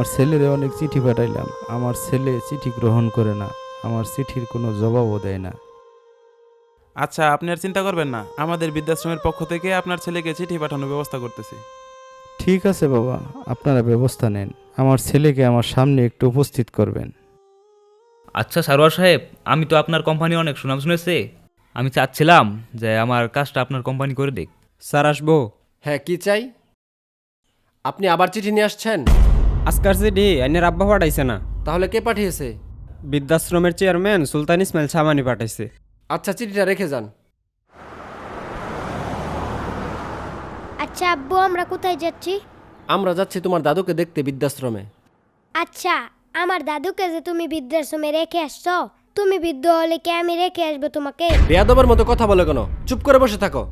আমার ছেলেরে অনেক চিঠি পাঠাইলাম, আমার ছেলে চিঠি গ্রহণ করে না, আমার চিঠির কোনো জবাবও দেয় না। আচ্ছা, আপনি আর চিন্তা করবেন না, আমাদের বৃদ্ধাশ্রমের পক্ষ থেকে আপনার ছেলেকে চিঠি পাঠানোর ব্যবস্থা করতেছি। ঠিক আছে বাবা, আপনারা ব্যবস্থা নেন, আমার ছেলেকে আমার সামনে একটু উপস্থিত করবেন। আচ্ছা সারোয়ার সাহেব, আমি তো আপনার কোম্পানি অনেক সুনাম শুনেছি। আমি চাচ্ছিলাম যে আমার কাজটা আপনার কোম্পানি করে দিক। স্যার আসবো? হ্যাঁ, কি চাই? আপনি আবার চিঠি নিয়ে আসছেন? আজকার চিঠি আইনের আব্বা পাঠাইছে না, তাহলে কে পাঠিয়েছে? বৃদ্ধাশ্রমের চেয়ারম্যান সুলতান ইসমাইল সামানি পাঠাইছে। আচ্ছা, চিঠিটা রেখে যান। আচ্ছা আব্বু, আমরা কোথায় যাচ্ছি? আমরা যাচ্ছি তোমার দাদুকে দেখতে বৃদ্ধাশ্রমে। আচ্ছা, আমার দাদুকে যে তুমি বৃদ্ধাশ্রমে রেখে আসছো, তুমি বৃদ্ধ হলে কি আমি রেখে আসবো তোমাকে? বেয়াদবের মতো কথা বলে কেন? চুপ করে বসে থাকো।